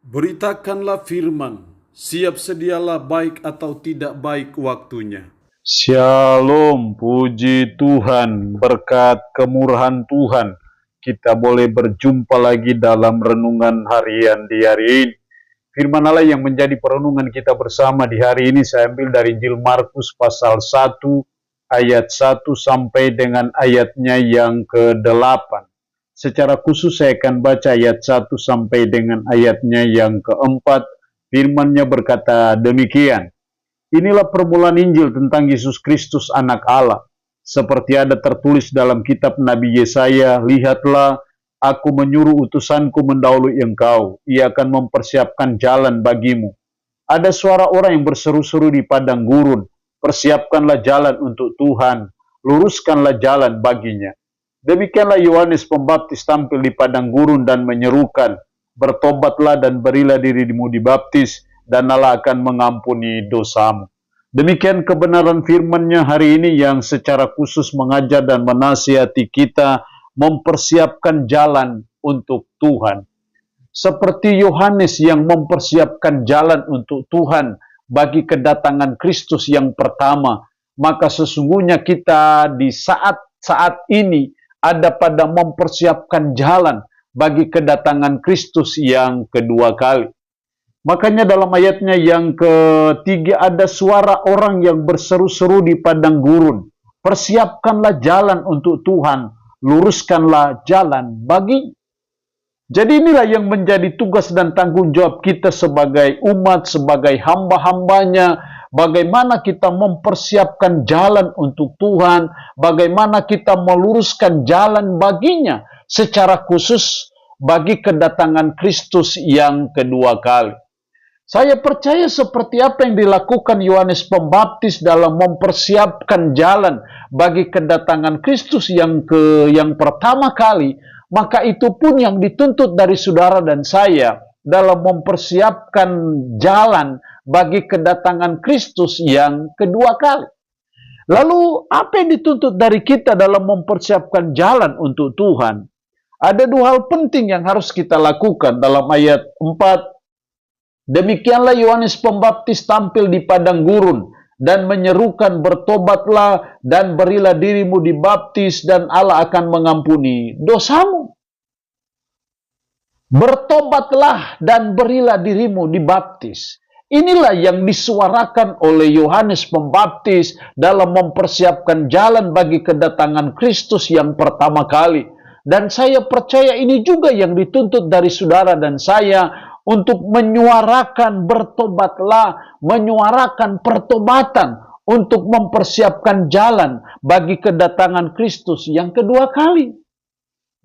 Beritakanlah firman, siap sedialah baik atau tidak baik waktunya. Shalom, puji Tuhan, berkat kemurahan Tuhan, kita boleh berjumpa lagi dalam renungan harian di hari ini. Firman Allah yang menjadi perenungan kita bersama di hari ini saya ambil dari Injil Markus pasal 1 ayat 1 sampai dengan ayatnya yang ke-8. Secara khusus saya akan baca ayat 1 sampai dengan ayatnya yang ke-4. Firman-Nya berkata demikian. Inilah permulaan Injil tentang Yesus Kristus anak Allah. Seperti ada tertulis dalam kitab Nabi Yesaya, lihatlah, aku menyuruh utusanku mendahului engkau. Ia akan mempersiapkan jalan bagimu. Ada suara orang yang berseru-seru di padang gurun, persiapkanlah jalan untuk Tuhan, luruskanlah jalan baginya. Demikianlah Yohanes Pembaptis tampil di padang gurun dan menyerukan, bertobatlah dan berilah dirimu dibaptis, dan Allah akan mengampuni dosamu. Demikian kebenaran firman-Nya hari ini yang secara khusus mengajar dan menasihati kita mempersiapkan jalan untuk Tuhan. Seperti Yohanes yang mempersiapkan jalan untuk Tuhan bagi kedatangan Kristus yang pertama, maka sesungguhnya kita di saat-saat ini ada pada mempersiapkan jalan bagi kedatangan Kristus yang kedua kali. Makanya dalam ayatnya yang ketiga ada suara orang yang berseru-seru di padang gurun. Persiapkanlah jalan untuk Tuhan, luruskanlah jalan bagi. Jadi inilah yang menjadi tugas dan tanggung jawab kita sebagai umat, sebagai hamba-hambanya. Bagaimana kita mempersiapkan jalan untuk Tuhan, bagaimana kita meluruskan jalan baginya, secara khusus bagi kedatangan Kristus yang kedua kali. Saya percaya seperti apa yang dilakukan Yohanes Pembaptis dalam mempersiapkan jalan bagi kedatangan Kristus yang pertama kali, maka itu pun yang dituntut dari saudara dan saya dalam mempersiapkan jalan bagi kedatangan Kristus yang kedua kali. Lalu apa yang dituntut dari kita dalam mempersiapkan jalan untuk Tuhan? Ada dua hal penting yang harus kita lakukan dalam ayat 4. Demikianlah Yohanes Pembaptis tampil di padang gurun dan menyerukan, bertobatlah dan berilah dirimu dibaptis dan Allah akan mengampuni dosamu. Bertobatlah dan berilah dirimu dibaptis. Inilah yang disuarakan oleh Yohanes Pembaptis dalam mempersiapkan jalan bagi kedatangan Kristus yang pertama kali. Dan saya percaya ini juga yang dituntut dari saudara dan saya untuk menyuarakan bertobatlah, menyuarakan pertobatan untuk mempersiapkan jalan bagi kedatangan Kristus yang kedua kali.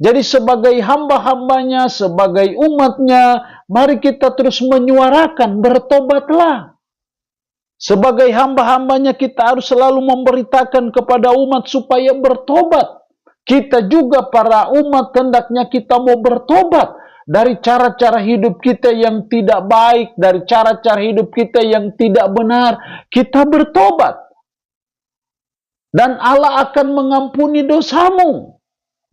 Jadi sebagai hamba-hambanya, sebagai umatnya, mari kita terus menyuarakan bertobatlah. Sebagai hamba-hambanya kita harus selalu memberitakan kepada umat supaya bertobat. Kita juga para umat hendaknya kita mau bertobat dari cara-cara hidup kita yang tidak baik, dari cara-cara hidup kita yang tidak benar. Kita bertobat. Dan Allah akan mengampuni dosamu.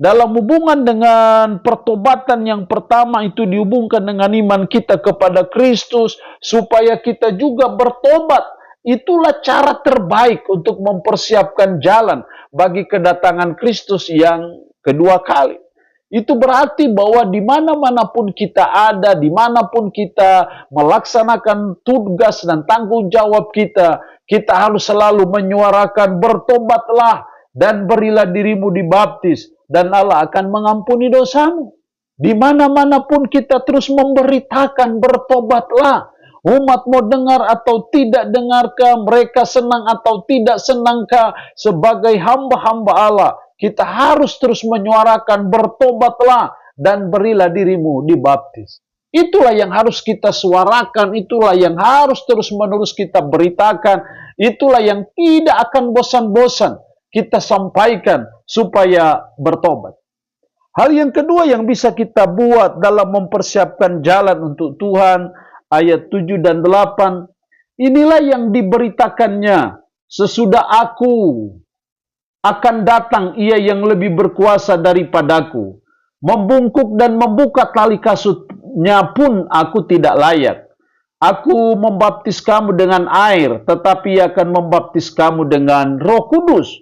Dalam hubungan dengan pertobatan yang pertama itu dihubungkan dengan iman kita kepada Kristus supaya kita juga bertobat. Itulah cara terbaik untuk mempersiapkan jalan bagi kedatangan Kristus yang kedua kali. Itu berarti bahwa di mana-mana pun kita ada, dimanapun kita melaksanakan tugas dan tanggung jawab kita, kita harus selalu menyuarakan bertobatlah dan berilah dirimu dibaptis, dan Allah akan mengampuni dosamu. Di mana-mana pun kita terus memberitakan bertobatlah. Umat mau dengar atau tidak dengarkah, mereka senang atau tidak senangkah, sebagai hamba-hamba Allah, kita harus terus menyuarakan bertobatlah dan berilah dirimu dibaptis. Itulah yang harus kita suarakan, itulah yang harus terus-menerus kita beritakan, itulah yang tidak akan bosan-bosan kita sampaikan supaya bertobat. Hal yang kedua yang bisa kita buat dalam mempersiapkan jalan untuk Tuhan, ayat 7 dan 8, inilah yang diberitakannya, sesudah aku akan datang ia yang lebih berkuasa daripadaku, membungkuk dan membuka tali kasut baptisnya pun aku tidak layak. Aku membaptis kamu dengan air, tetapi Ia akan membaptis kamu dengan Roh Kudus.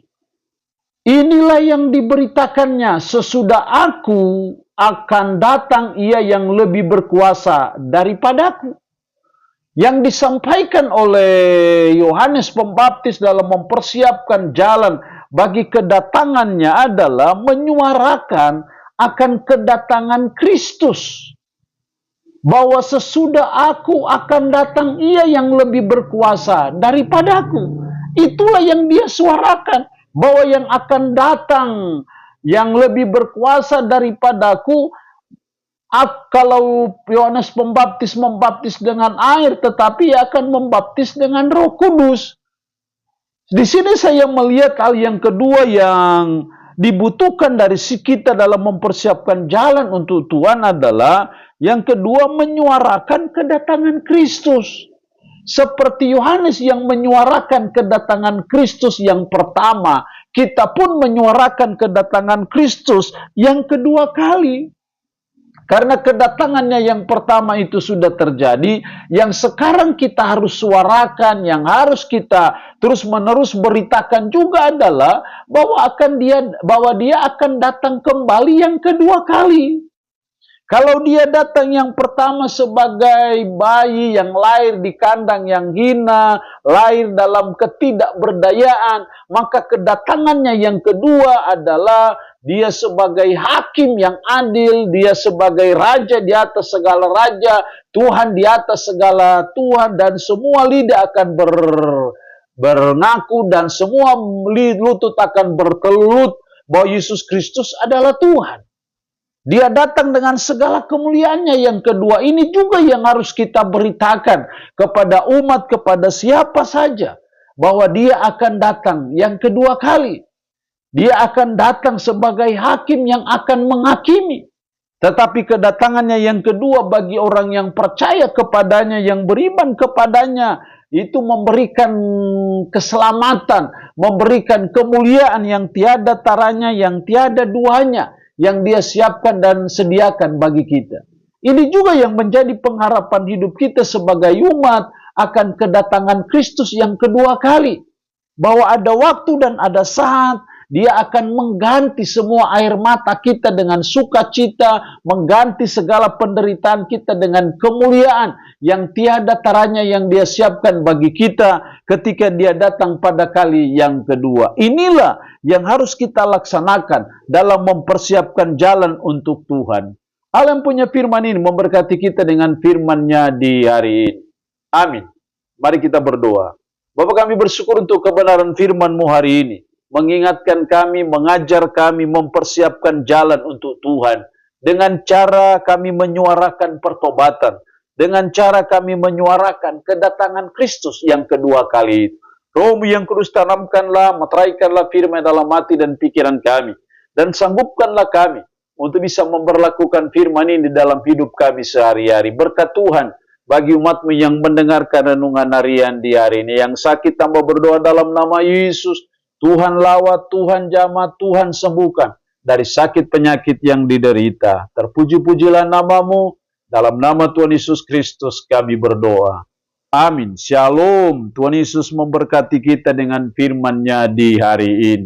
Inilah yang diberitakannya, sesudah aku akan datang Ia yang lebih berkuasa daripadaku. Yang disampaikan oleh Yohanes Pembaptis dalam mempersiapkan jalan bagi kedatangannya adalah menyuarakan akan kedatangan Kristus. Bahwa sesudah aku akan datang Ia yang lebih berkuasa daripadaku. Itulah yang dia suarakan. Bahwa yang akan datang yang lebih berkuasa daripadaku. Kalau Yohanes Pembaptis membaptis dengan air, tetapi Ia akan membaptis dengan Roh Kudus. Di sini saya melihat hal yang kedua yang dibutuhkan dari kita dalam mempersiapkan jalan untuk Tuhan adalah yang kedua, menyuarakan kedatangan Kristus. Seperti Yohanes yang menyuarakan kedatangan Kristus yang pertama, kita pun menyuarakan kedatangan Kristus yang kedua kali. Karena kedatangannya yang pertama itu sudah terjadi, yang sekarang kita harus suarakan, yang harus kita terus-menerus beritakan juga adalah bahwa dia akan datang kembali yang kedua kali. Kalau dia datang yang pertama sebagai bayi yang lahir di kandang yang hina, lahir dalam ketidakberdayaan, maka kedatangannya yang kedua adalah dia sebagai hakim yang adil, dia sebagai raja di atas segala raja, Tuhan di atas segala Tuhan, dan semua lidah akan bernaku dan semua lutut akan bertelut bahwa Yesus Kristus adalah Tuhan. Dia datang dengan segala kemuliaannya yang kedua. Ini juga yang harus kita beritakan kepada umat, kepada siapa saja. Bahwa dia akan datang yang kedua kali. Dia akan datang sebagai hakim yang akan menghakimi. Tetapi kedatangannya yang kedua bagi orang yang percaya kepadanya, yang beriman kepadanya, itu memberikan keselamatan, memberikan kemuliaan yang tiada taranya, yang tiada duanya, yang dia siapkan dan sediakan bagi kita. Ini juga yang menjadi pengharapan hidup kita sebagai umat akan kedatangan Kristus yang kedua kali. Bahwa ada waktu dan ada saat dia akan mengganti semua air mata kita dengan sukacita, mengganti segala penderitaan kita dengan kemuliaan yang tiada taranya yang dia siapkan bagi kita ketika dia datang pada kali yang kedua. Inilah yang harus kita laksanakan dalam mempersiapkan jalan untuk Tuhan. Allah yang punya firman ini memberkati kita dengan firman-Nya di hari ini. Amin. Mari kita berdoa. Bapa, kami bersyukur untuk kebenaran firman-Mu hari ini. Mengingatkan kami, mengajar kami, mempersiapkan jalan untuk Tuhan. Dengan cara kami menyuarakan pertobatan. Dengan cara kami menyuarakan kedatangan Kristus yang kedua kali itu. Roh-Mu yang kudus, tanamkanlah, meteraikanlah firman dalam hati dan pikiran kami. Dan sanggupkanlah kami untuk bisa memperlakukan firman ini dalam hidup kami sehari-hari. Berkat Tuhan bagi umat-Mu yang mendengarkan renungan harian di hari ini. Yang sakit tambah berdoa dalam nama Yesus. Tuhan lawat, Tuhan jamah, Tuhan sembuhkan dari sakit penyakit yang diderita. Terpuji-pujilah nama-Mu. Dalam nama Tuhan Yesus Kristus kami berdoa. Amin. Shalom. Tuhan Yesus memberkati kita dengan firman-Nya di hari ini.